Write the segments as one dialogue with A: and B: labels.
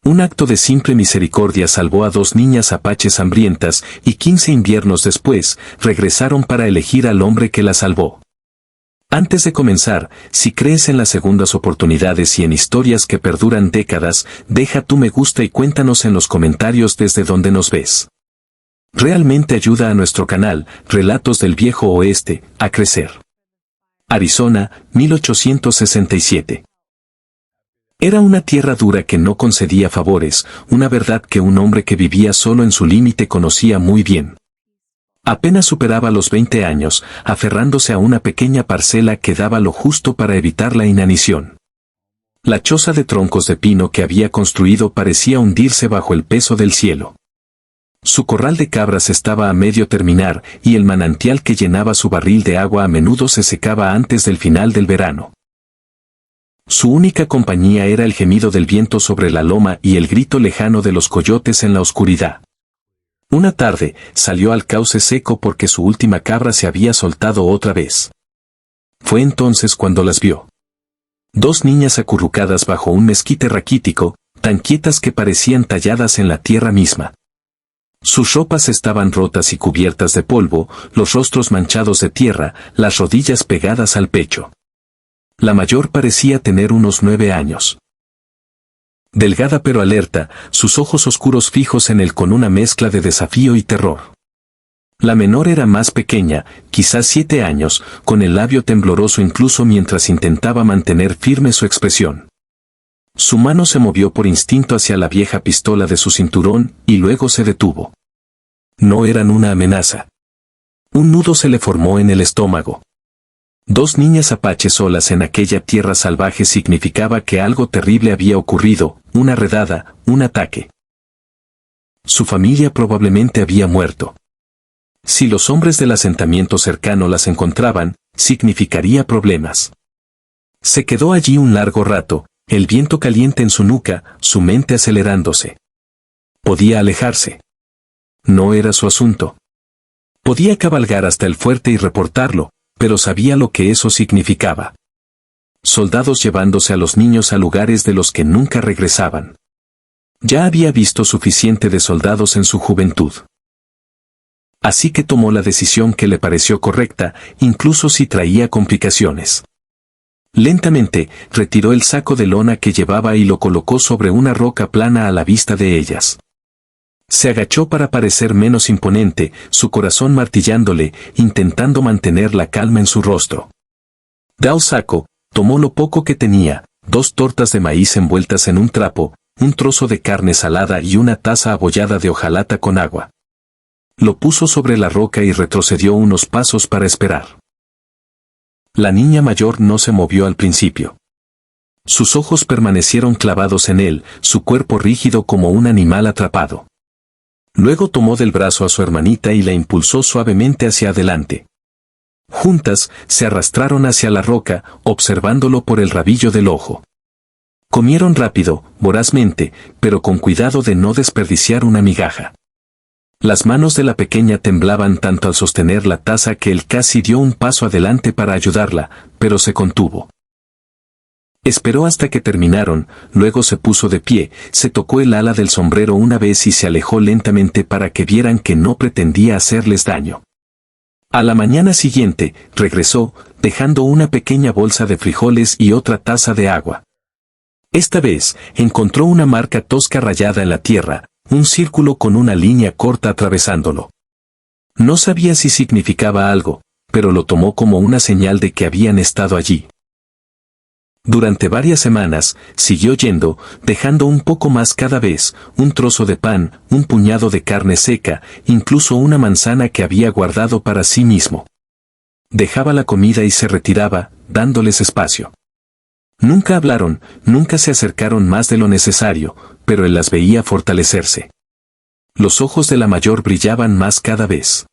A: Un acto de simple misericordia salvó a 2 niñas apaches hambrientas y 15 inviernos después, regresaron para elegir al hombre que las salvó. Antes de comenzar, si crees en las segundas oportunidades y en historias que perduran décadas, deja tu me gusta y cuéntanos en los comentarios desde donde nos ves. Realmente ayuda a nuestro canal, Relatos del Viejo Oeste, a crecer. Arizona, 1867. Era una tierra dura que no concedía favores, una verdad que un hombre que vivía solo en su límite conocía muy bien. Apenas superaba los 20 años, aferrándose a una pequeña parcela que daba lo justo para evitar la inanición. La choza de troncos de pino que había construido parecía hundirse bajo el peso del cielo. Su corral de cabras estaba a medio terminar y el manantial que llenaba su barril de agua a menudo se secaba antes del final del verano. Su única compañía era el gemido del viento sobre la loma y el grito lejano de los coyotes en la oscuridad. Una tarde, salió al cauce seco porque su última cabra se había soltado otra vez. Fue entonces cuando las vio. 2 niñas acurrucadas bajo un mezquite raquítico, tan quietas que parecían talladas en la tierra misma. Sus ropas estaban rotas y cubiertas de polvo, los rostros manchados de tierra, las rodillas pegadas al pecho. La mayor parecía tener unos 9 años. Delgada pero alerta, sus ojos oscuros fijos en él con una mezcla de desafío y terror. La menor era más pequeña, quizás 7 años, con el labio tembloroso incluso mientras intentaba mantener firme su expresión. Su mano se movió por instinto hacia la vieja pistola de su cinturón, y luego se detuvo. No eran una amenaza. Un nudo se le formó en el estómago. 2 niñas apaches solas en aquella tierra salvaje significaba que algo terrible había ocurrido, una redada, un ataque. Su familia probablemente había muerto. Si los hombres del asentamiento cercano las encontraban, significaría problemas. Se quedó allí un largo rato, el viento caliente en su nuca, su mente acelerándose. Podía alejarse. No era su asunto. Podía cabalgar hasta el fuerte y reportarlo, pero sabía lo que eso significaba. Soldados llevándose a los niños a lugares de los que nunca regresaban. Ya había visto suficiente de soldados en su juventud. Así que tomó la decisión que le pareció correcta, incluso si traía complicaciones. Lentamente, retiró el saco de lona que llevaba y lo colocó sobre una roca plana a la vista de ellas. Se agachó para parecer menos imponente, su corazón martillándole, intentando mantener la calma en su rostro. Del saco, tomó lo poco que tenía, 2 tortas de maíz envueltas en un trapo, un trozo de carne salada y una taza abollada de hojalata con agua. Lo puso sobre la roca y retrocedió unos pasos para esperar. La niña mayor no se movió al principio. Sus ojos permanecieron clavados en él, su cuerpo rígido como un animal atrapado. Luego tomó del brazo a su hermanita y la impulsó suavemente hacia adelante. Juntas, se arrastraron hacia la roca, observándolo por el rabillo del ojo. Comieron rápido, vorazmente, pero con cuidado de no desperdiciar una migaja. Las manos de la pequeña temblaban tanto al sostener la taza que él casi dio un paso adelante para ayudarla, pero se contuvo. Esperó hasta que terminaron, luego se puso de pie, se tocó el ala del sombrero una vez y se alejó lentamente para que vieran que no pretendía hacerles daño. A la mañana siguiente, regresó, dejando una pequeña bolsa de frijoles y otra taza de agua. Esta vez, encontró una marca tosca rayada en la tierra, un círculo con una línea corta atravesándolo. No sabía si significaba algo, pero lo tomó como una señal de que habían estado allí. Durante varias semanas, siguió yendo, dejando un poco más cada vez, un trozo de pan, un puñado de carne seca, incluso una manzana que había guardado para sí mismo. Dejaba la comida y se retiraba, dándoles espacio. Nunca hablaron, nunca se acercaron más de lo necesario, pero él las veía fortalecerse. Los ojos de la mayor brillaban más cada vez.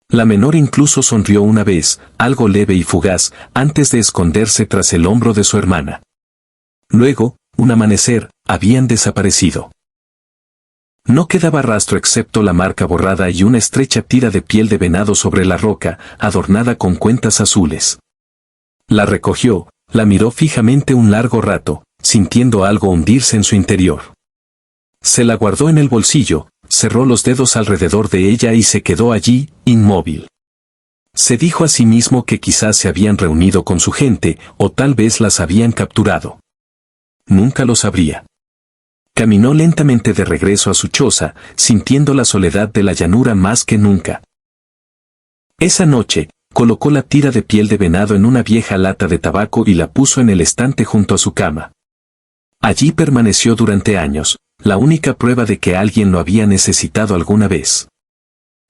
A: La menor incluso sonrió una vez, algo leve y fugaz, antes de esconderse tras el hombro de su hermana. Luego, un amanecer, habían desaparecido. No quedaba rastro excepto la marca borrada y una estrecha tira de piel de venado sobre la roca, adornada con cuentas azules. La recogió, la miró fijamente un largo rato, sintiendo algo hundirse en su interior. Se la guardó en el bolsillo, cerró los dedos alrededor de ella y se quedó allí, inmóvil. Se dijo a sí mismo que quizás se habían reunido con su gente, o tal vez las habían capturado. Nunca lo sabría. Caminó lentamente de regreso a su choza, sintiendo la soledad de la llanura más que nunca. Esa noche, colocó la tira de piel de venado en una vieja lata de tabaco y la puso en el estante junto a su cama. Allí permaneció durante años, la única prueba de que alguien lo había necesitado alguna vez.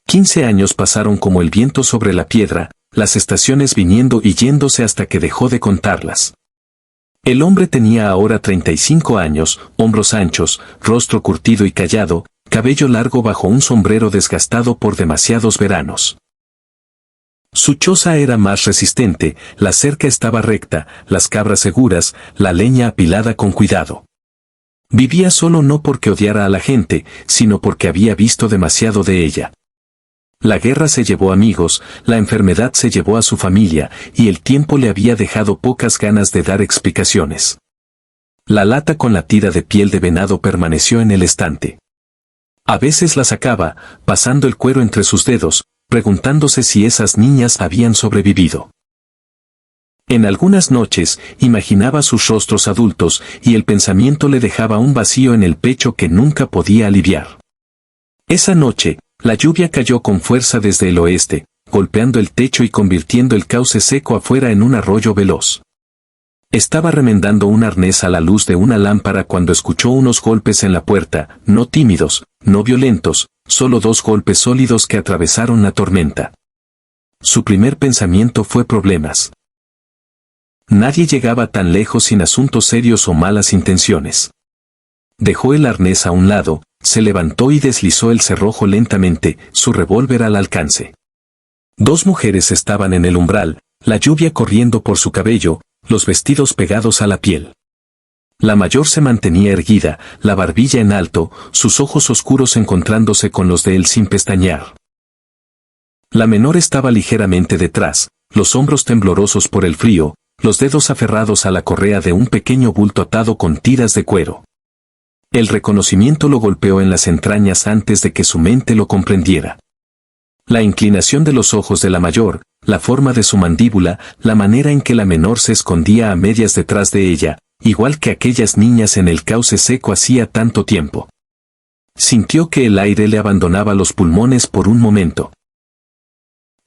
A: 15 años pasaron como el viento sobre la piedra, las estaciones viniendo y yéndose hasta que dejó de contarlas. El hombre tenía ahora 35 años, hombros anchos, rostro curtido y callado, cabello largo bajo un sombrero desgastado por demasiados veranos. Su choza era más resistente, la cerca estaba recta, las cabras seguras, la leña apilada con cuidado. Vivía solo no porque odiara a la gente, sino porque había visto demasiado de ella. La guerra se llevó amigos, la enfermedad se llevó a su familia, y el tiempo le había dejado pocas ganas de dar explicaciones. La lata con la tira de piel de venado permaneció en el estante. A veces la sacaba, pasando el cuero entre sus dedos, preguntándose si esas niñas habían sobrevivido. En algunas noches, imaginaba sus rostros adultos, y el pensamiento le dejaba un vacío en el pecho que nunca podía aliviar. Esa noche, la lluvia cayó con fuerza desde el oeste, golpeando el techo y convirtiendo el cauce seco afuera en un arroyo veloz. Estaba remendando un arnés a la luz de una lámpara cuando escuchó unos golpes en la puerta, no tímidos, no violentos, solo 2 golpes sólidos que atravesaron la tormenta. Su primer pensamiento fue problemas. Nadie llegaba tan lejos sin asuntos serios o malas intenciones. Dejó el arnés a un lado, se levantó y deslizó el cerrojo lentamente, su revólver al alcance. 2 mujeres estaban en el umbral, la lluvia corriendo por su cabello, los vestidos pegados a la piel. La mayor se mantenía erguida, la barbilla en alto, sus ojos oscuros encontrándose con los de él sin pestañear. La menor estaba ligeramente detrás, los hombros temblorosos por el frío, los dedos aferrados a la correa de un pequeño bulto atado con tiras de cuero. El reconocimiento lo golpeó en las entrañas antes de que su mente lo comprendiera. La inclinación de los ojos de la mayor, la forma de su mandíbula, la manera en que la menor se escondía a medias detrás de ella, igual que aquellas niñas en el cauce seco hacía tanto tiempo. Sintió que el aire le abandonaba los pulmones por un momento.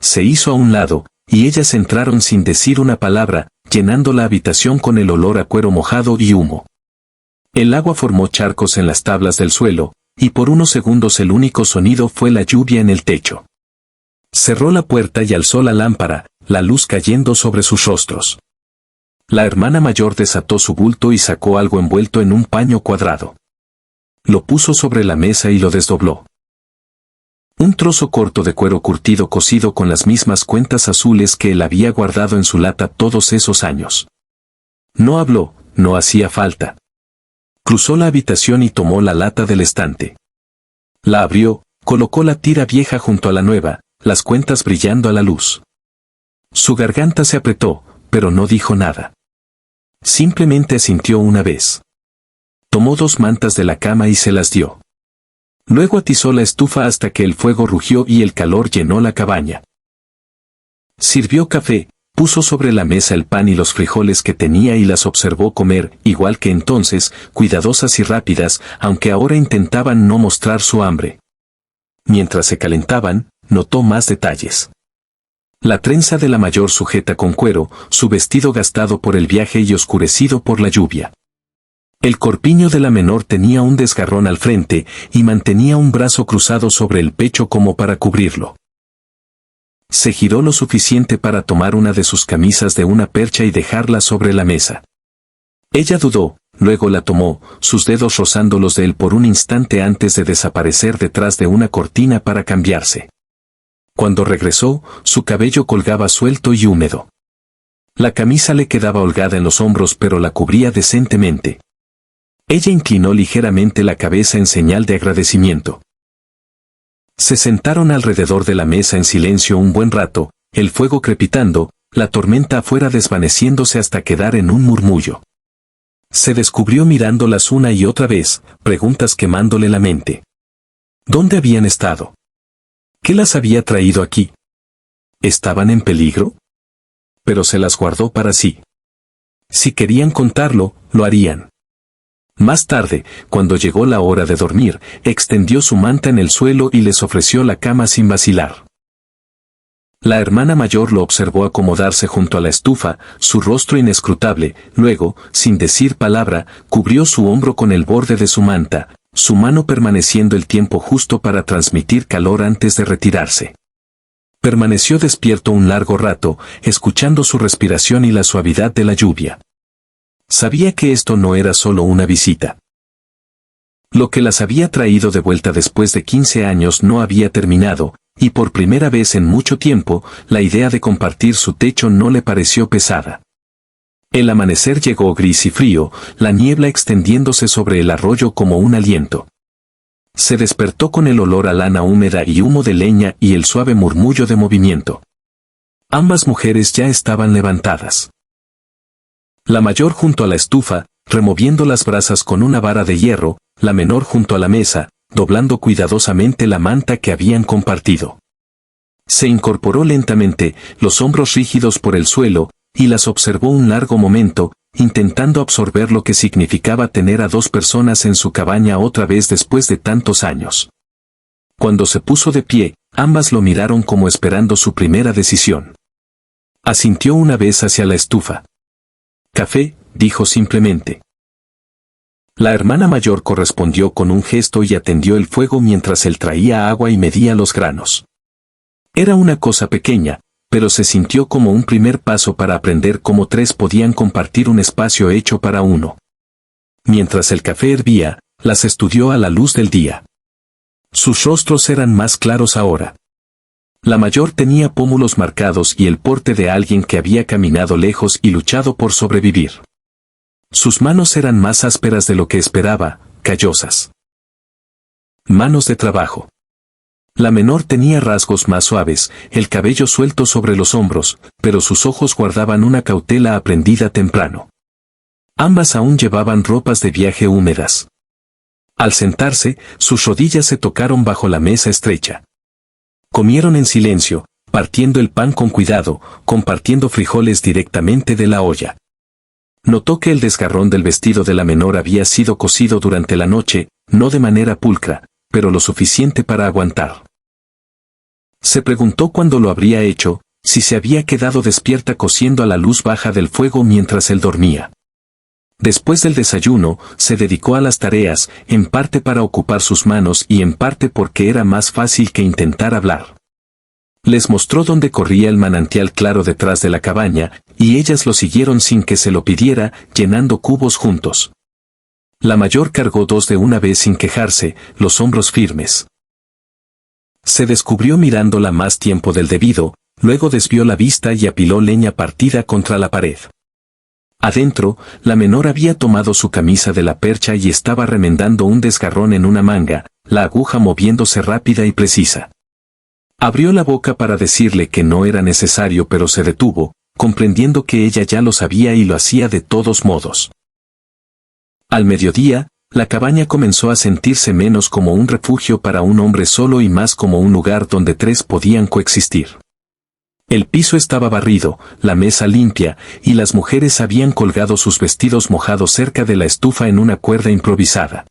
A: Se hizo a un lado, y ellas entraron sin decir una palabra, llenando la habitación con el olor a cuero mojado y humo. El agua formó charcos en las tablas del suelo, y por unos segundos el único sonido fue la lluvia en el techo. Cerró la puerta y alzó la lámpara, la luz cayendo sobre sus rostros. La hermana mayor desató su bulto y sacó algo envuelto en un paño cuadrado. Lo puso sobre la mesa y lo desdobló. Un trozo corto de cuero curtido cosido con las mismas cuentas azules que él había guardado en su lata todos esos años. No habló, no hacía falta. Cruzó la habitación y tomó la lata del estante. La abrió, colocó la tira vieja junto a la nueva, las cuentas brillando a la luz. Su garganta se apretó, pero no dijo nada. Simplemente asintió una vez. Tomó 2 mantas de la cama y se las dio. Luego atizó la estufa hasta que el fuego rugió y el calor llenó la cabaña. Sirvió café, puso sobre la mesa el pan y los frijoles que tenía y las observó comer, igual que entonces, cuidadosas y rápidas, aunque ahora intentaban no mostrar su hambre. Mientras se calentaban, notó más detalles. La trenza de la mayor sujeta con cuero, su vestido gastado por el viaje y oscurecido por la lluvia. El corpiño de la menor tenía un desgarrón al frente, y mantenía un brazo cruzado sobre el pecho como para cubrirlo. Se giró lo suficiente para tomar una de sus camisas de una percha y dejarla sobre la mesa. Ella dudó, luego la tomó, sus dedos rozando los de él por un instante antes de desaparecer detrás de una cortina para cambiarse. Cuando regresó, su cabello colgaba suelto y húmedo. La camisa le quedaba holgada en los hombros pero la cubría decentemente. Ella inclinó ligeramente la cabeza en señal de agradecimiento. Se sentaron alrededor de la mesa en silencio un buen rato, el fuego crepitando, la tormenta afuera desvaneciéndose hasta quedar en un murmullo. Se descubrió mirándolas una y otra vez, preguntas quemándole la mente. ¿Dónde habían estado? ¿Qué las había traído aquí? ¿Estaban en peligro? Pero se las guardó para sí. Si querían contarlo, lo harían. Más tarde, cuando llegó la hora de dormir, extendió su manta en el suelo y les ofreció la cama sin vacilar. La hermana mayor lo observó acomodarse junto a la estufa, su rostro inescrutable, luego, sin decir palabra, cubrió su hombro con el borde de su manta, su mano permaneciendo el tiempo justo para transmitir calor antes de retirarse. Permaneció despierto un largo rato, escuchando su respiración y la suavidad de la lluvia. Sabía que esto no era solo una visita. Lo que las había traído de vuelta después de 15 años no había terminado, y por primera vez en mucho tiempo, la idea de compartir su techo no le pareció pesada. El amanecer llegó gris y frío, la niebla extendiéndose sobre el arroyo como un aliento. Se despertó con el olor a lana húmeda y humo de leña y el suave murmullo de movimiento. Ambas mujeres ya estaban levantadas. La mayor junto a la estufa, removiendo las brasas con una vara de hierro, la menor junto a la mesa, doblando cuidadosamente la manta que habían compartido. Se incorporó lentamente, los hombros rígidos por el suelo, y las observó un largo momento, intentando absorber lo que significaba tener a dos personas en su cabaña otra vez después de tantos años. Cuando se puso de pie, ambas lo miraron como esperando su primera decisión. Asintió una vez hacia la estufa. «Café», dijo simplemente. La hermana mayor correspondió con un gesto y atendió el fuego mientras él traía agua y medía los granos. Era una cosa pequeña, pero se sintió como un primer paso para aprender cómo tres podían compartir un espacio hecho para uno. Mientras el café hervía, las estudió a la luz del día. Sus rostros eran más claros ahora. La mayor tenía pómulos marcados y el porte de alguien que había caminado lejos y luchado por sobrevivir. Sus manos eran más ásperas de lo que esperaba, callosas. Manos de trabajo. La menor tenía rasgos más suaves, el cabello suelto sobre los hombros, pero sus ojos guardaban una cautela aprendida temprano. Ambas aún llevaban ropas de viaje húmedas. Al sentarse, sus rodillas se tocaron bajo la mesa estrecha. Comieron en silencio, partiendo el pan con cuidado, compartiendo frijoles directamente de la olla. Notó que el desgarrón del vestido de la menor había sido cosido durante la noche, no de manera pulcra, pero lo suficiente para aguantar. Se preguntó cuándo lo habría hecho, si se había quedado despierta cosiendo a la luz baja del fuego mientras él dormía. Después del desayuno, se dedicó a las tareas, en parte para ocupar sus manos y en parte porque era más fácil que intentar hablar. Les mostró dónde corría el manantial claro detrás de la cabaña, y ellas lo siguieron sin que se lo pidiera, llenando cubos juntos. La mayor cargó dos de una vez sin quejarse, los hombros firmes. Se descubrió mirándola más tiempo del debido, luego desvió la vista y apiló leña partida contra la pared. Adentro, la menor había tomado su camisa de la percha y estaba remendando un desgarrón en una manga, la aguja moviéndose rápida y precisa. Abrió la boca para decirle que no era necesario, pero se detuvo, comprendiendo que ella ya lo sabía y lo hacía de todos modos. Al mediodía, la cabaña comenzó a sentirse menos como un refugio para un hombre solo y más como un lugar donde tres podían coexistir. El piso estaba barrido, la mesa limpia, y las mujeres habían colgado sus vestidos mojados cerca de la estufa en una cuerda improvisada.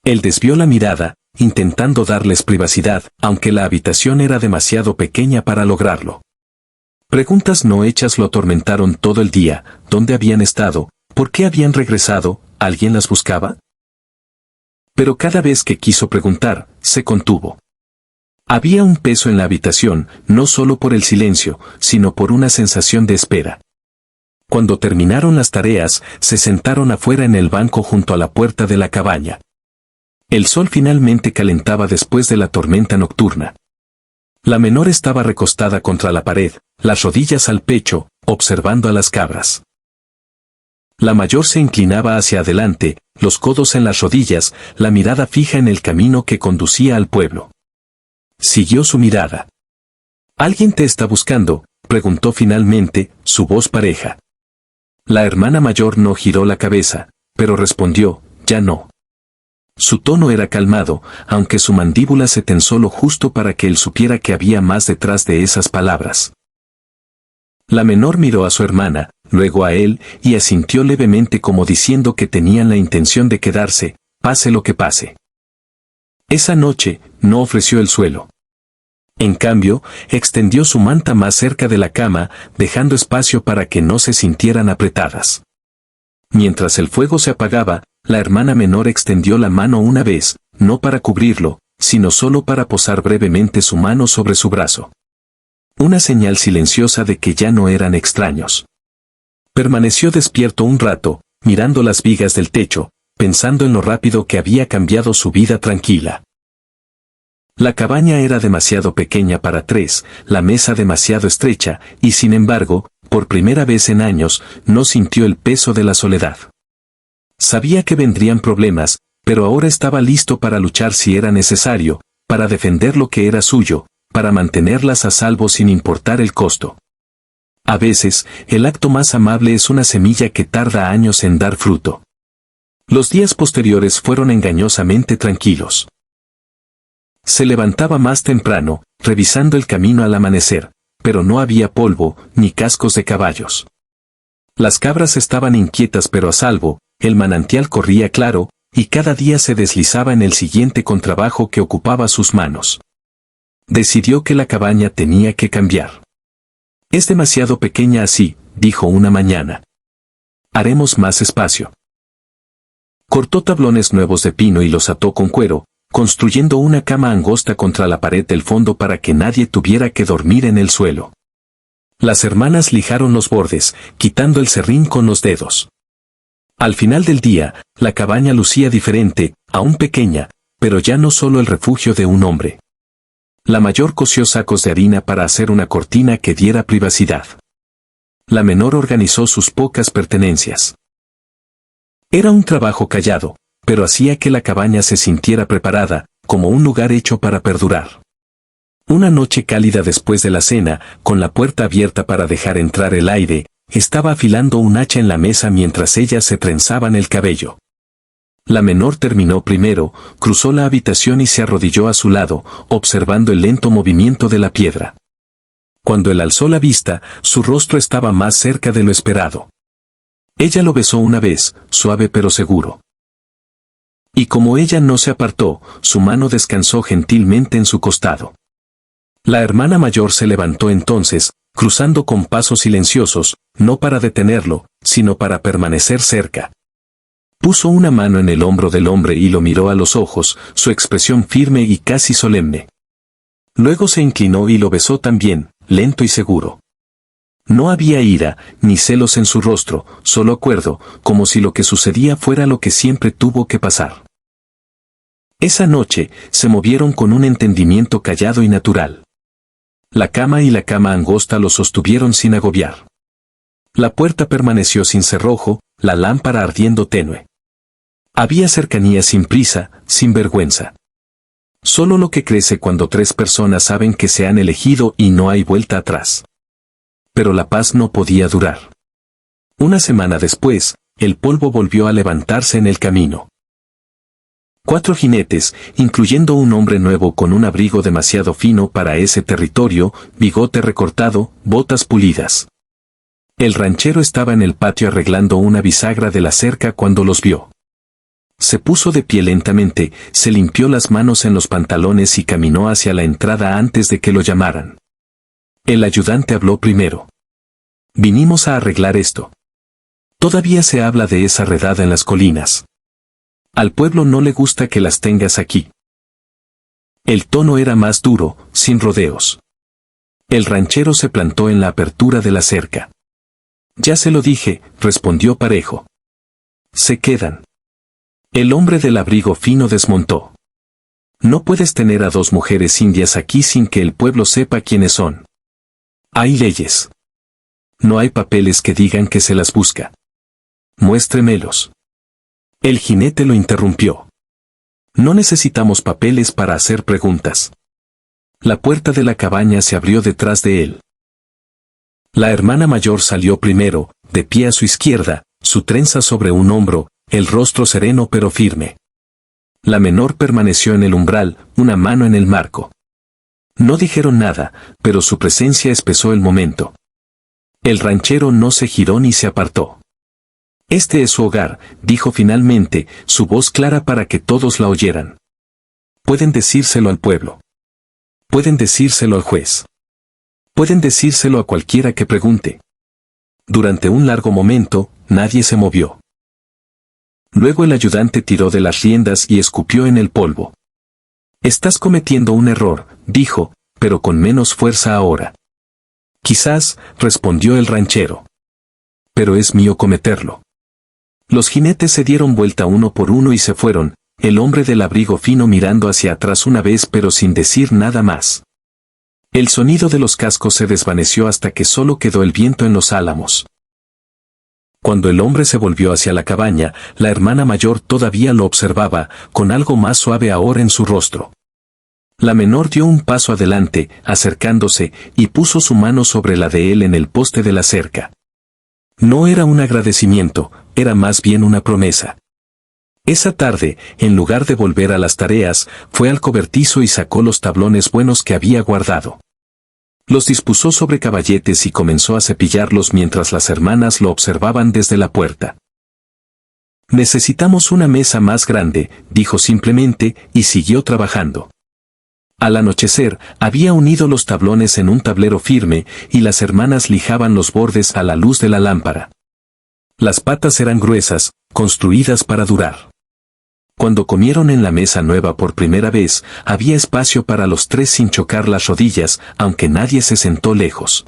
A: Él desvió la mirada, intentando darles privacidad, aunque la habitación era demasiado pequeña para lograrlo. Preguntas no hechas lo atormentaron todo el día: ¿dónde habían estado? ¿Por qué habían regresado? ¿Alguien las buscaba? Pero cada vez que quiso preguntar, se contuvo. Había un peso en la habitación, no solo por el silencio, sino por una sensación de espera. Cuando terminaron las tareas, se sentaron afuera en el banco junto a la puerta de la cabaña. El sol finalmente calentaba después de la tormenta nocturna. La menor estaba recostada contra la pared, las rodillas al pecho, observando a las cabras. La mayor se inclinaba hacia adelante, los codos en las rodillas, la mirada fija en el camino que conducía al pueblo. Siguió su mirada. «¿Alguien te está buscando?», preguntó finalmente, su voz pareja. La hermana mayor no giró la cabeza, pero respondió, ya no. Su tono era calmado, aunque su mandíbula se tensó lo justo para que él supiera que había más detrás de esas palabras. La menor miró a su hermana, luego a él, y asintió levemente como diciendo que tenían la intención de quedarse, pase lo que pase. Esa noche, no ofreció el suelo. En cambio, extendió su manta más cerca de la cama, dejando espacio para que no se sintieran apretadas. Mientras el fuego se apagaba, la hermana menor extendió la mano una vez, no para cubrirlo, sino solo para posar brevemente su mano sobre su brazo. Una señal silenciosa de que ya no eran extraños. Permaneció despierto un rato, mirando las vigas del techo, pensando en lo rápido que había cambiado su vida tranquila. La cabaña era demasiado pequeña para tres, la mesa demasiado estrecha, y sin embargo, por primera vez en años, no sintió el peso de la soledad. Sabía que vendrían problemas, pero ahora estaba listo para luchar si era necesario, para defender lo que era suyo, para mantenerlas a salvo sin importar el costo. A veces, el acto más amable es una semilla que tarda años en dar fruto. Los días posteriores fueron engañosamente tranquilos. Se levantaba más temprano, revisando el camino al amanecer, pero no había polvo, ni cascos de caballos. Las cabras estaban inquietas pero a salvo, el manantial corría claro, y cada día se deslizaba en el siguiente contrabajo que ocupaba sus manos. Decidió que la cabaña tenía que cambiar. Es demasiado pequeña así, dijo una mañana. Haremos más espacio. Cortó tablones nuevos de pino y los ató con cuero, construyendo una cama angosta contra la pared del fondo para que nadie tuviera que dormir en el suelo. Las hermanas lijaron los bordes, quitando el serrín con los dedos. Al final del día, la cabaña lucía diferente, aún pequeña, pero ya no solo el refugio de un hombre. La mayor cosió sacos de harina para hacer una cortina que diera privacidad. La menor organizó sus pocas pertenencias. Era un trabajo callado, pero hacía que la cabaña se sintiera preparada, como un lugar hecho para perdurar. Una noche cálida después de la cena, con la puerta abierta para dejar entrar el aire, estaba afilando un hacha en la mesa mientras ellas se trenzaban el cabello. La menor terminó primero, cruzó la habitación y se arrodilló a su lado, observando el lento movimiento de la piedra. Cuando él alzó la vista, su rostro estaba más cerca de lo esperado. Ella lo besó una vez, suave pero seguro. Y como ella no se apartó, su mano descansó gentilmente en su costado. La hermana mayor se levantó entonces, cruzando con pasos silenciosos, no para detenerlo, sino para permanecer cerca. Puso una mano en el hombro del hombre y lo miró a los ojos, su expresión firme y casi solemne. Luego se inclinó y lo besó también, lento y seguro. No había ira, ni celos en su rostro, solo acuerdo, como si lo que sucedía fuera lo que siempre tuvo que pasar. Esa noche, se movieron con un entendimiento callado y natural. La cama y la cama angosta lo sostuvieron sin agobiar. La puerta permaneció sin cerrojo, la lámpara ardiendo tenue. Había cercanía sin prisa, sin vergüenza. Solo lo que crece cuando tres personas saben que se han elegido y no hay vuelta atrás. Pero la paz no podía durar. Una semana después, el polvo volvió a levantarse en el camino. 4 jinetes, incluyendo un hombre nuevo con un abrigo demasiado fino para ese territorio, bigote recortado, botas pulidas. El ranchero estaba en el patio arreglando una bisagra de la cerca cuando los vio. Se puso de pie lentamente, se limpió las manos en los pantalones y caminó hacia la entrada antes de que lo llamaran. El ayudante habló primero. Vinimos a arreglar esto. Todavía se habla de esa redada en las colinas. Al pueblo no le gusta que las tengas aquí. El tono era más duro, sin rodeos. El ranchero se plantó en la apertura de la cerca. Ya se lo dije, respondió parejo. Se quedan. El hombre del abrigo fino desmontó. No puedes tener a 2 mujeres indias aquí sin que el pueblo sepa quiénes son. Hay leyes. No hay papeles que digan que se las busca. Muéstremelos. El jinete lo interrumpió. No necesitamos papeles para hacer preguntas. La puerta de la cabaña se abrió detrás de él. La hermana mayor salió primero, de pie a su izquierda, su trenza sobre un hombro, el rostro sereno pero firme. La menor permaneció en el umbral, una mano en el marco. No dijeron nada, pero su presencia espesó el momento. El ranchero no se giró ni se apartó. Este es su hogar, dijo finalmente, su voz clara para que todos la oyeran. Pueden decírselo al pueblo. Pueden decírselo al juez. Pueden decírselo a cualquiera que pregunte. Durante un largo momento, nadie se movió. Luego el ayudante tiró de las riendas y escupió en el polvo. Estás cometiendo un error, dijo, pero con menos fuerza ahora. Quizás, respondió el ranchero. Pero es mío cometerlo. Los jinetes se dieron vuelta uno por uno y se fueron, el hombre del abrigo fino mirando hacia atrás una vez pero sin decir nada más. El sonido de los cascos se desvaneció hasta que solo quedó el viento en los álamos. Cuando el hombre se volvió hacia la cabaña, la hermana mayor todavía lo observaba, con algo más suave ahora en su rostro. La menor dio un paso adelante, acercándose, y puso su mano sobre la de él en el poste de la cerca. No era un agradecimiento, era más bien una promesa. Esa tarde, en lugar de volver a las tareas, fue al cobertizo y sacó los tablones buenos que había guardado. Los dispuso sobre caballetes y comenzó a cepillarlos mientras las hermanas lo observaban desde la puerta. Necesitamos una mesa más grande, dijo simplemente, y siguió trabajando. Al anochecer, había unido los tablones en un tablero firme, y las hermanas lijaban los bordes a la luz de la lámpara. Las patas eran gruesas, construidas para durar. Cuando comieron en la mesa nueva por primera vez, había espacio para los tres sin chocar las rodillas, aunque nadie se sentó lejos.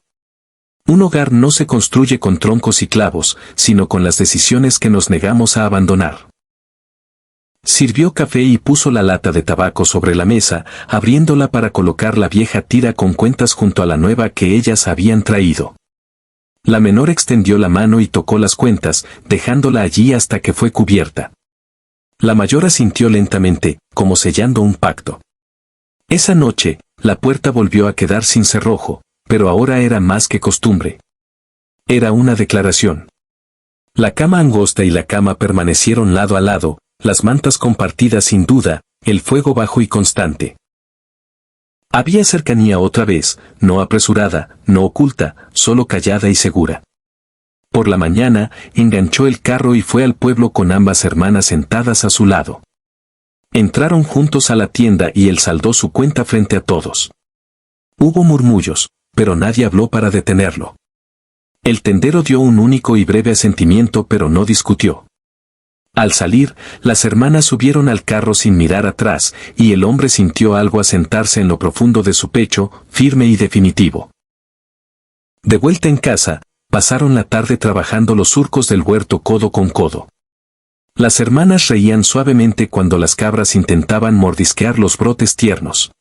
A: Un hogar no se construye con troncos y clavos, sino con las decisiones que nos negamos a abandonar. Sirvió café y puso la lata de tabaco sobre la mesa, abriéndola para colocar la vieja tira con cuentas junto a la nueva que ellas habían traído. La menor extendió la mano y tocó las cuentas, dejándola allí hasta que fue cubierta. La mayor asintió lentamente, como sellando un pacto. Esa noche, la puerta volvió a quedar sin cerrojo, pero ahora era más que costumbre. Era una declaración. La cama angosta y la cama permanecieron lado a lado, las mantas compartidas sin duda, el fuego bajo y constante. Había cercanía otra vez, no apresurada, no oculta, solo callada y segura. Por la mañana, enganchó el carro y fue al pueblo con ambas hermanas sentadas a su lado. Entraron juntos a la tienda y él saldó su cuenta frente a todos. Hubo murmullos, pero nadie habló para detenerlo. El tendero dio un único y breve asentimiento pero no discutió. Al salir, las hermanas subieron al carro sin mirar atrás, y el hombre sintió algo asentarse en lo profundo de su pecho, firme y definitivo. De vuelta en casa, pasaron la tarde trabajando los surcos del huerto codo con codo. Las hermanas reían suavemente cuando las cabras intentaban mordisquear los brotes tiernos.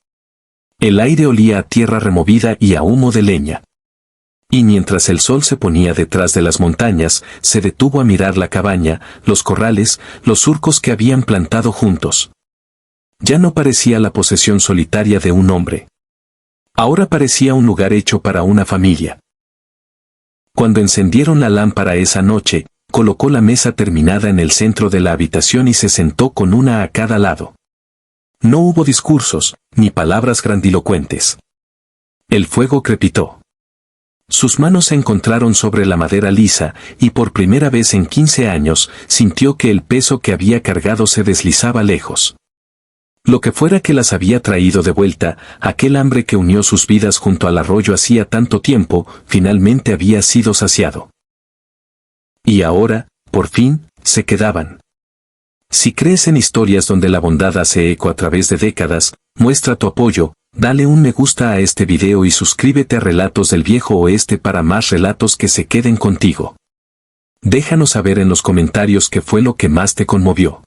A: El aire olía a tierra removida y a humo de leña. Y mientras el sol se ponía detrás de las montañas, se detuvo a mirar la cabaña, los corrales, los surcos que habían plantado juntos. Ya no parecía la posesión solitaria de un hombre. Ahora parecía un lugar hecho para una familia. Cuando encendieron la lámpara esa noche, colocó la mesa terminada en el centro de la habitación y se sentó con una a cada lado. No hubo discursos, ni palabras grandilocuentes. El fuego crepitó. Sus manos se encontraron sobre la madera lisa, y por primera vez en 15 años, sintió que el peso que había cargado se deslizaba lejos. Lo que fuera que las había traído de vuelta, aquel hambre que unió sus vidas junto al arroyo hacía tanto tiempo, finalmente había sido saciado. Y ahora, por fin, se quedaban. Si crees en historias donde la bondad hace eco a través de décadas, muestra tu apoyo, dale un me gusta a este video y suscríbete a Relatos del Viejo Oeste para más relatos que se queden contigo. Déjanos saber en los comentarios qué fue lo que más te conmovió.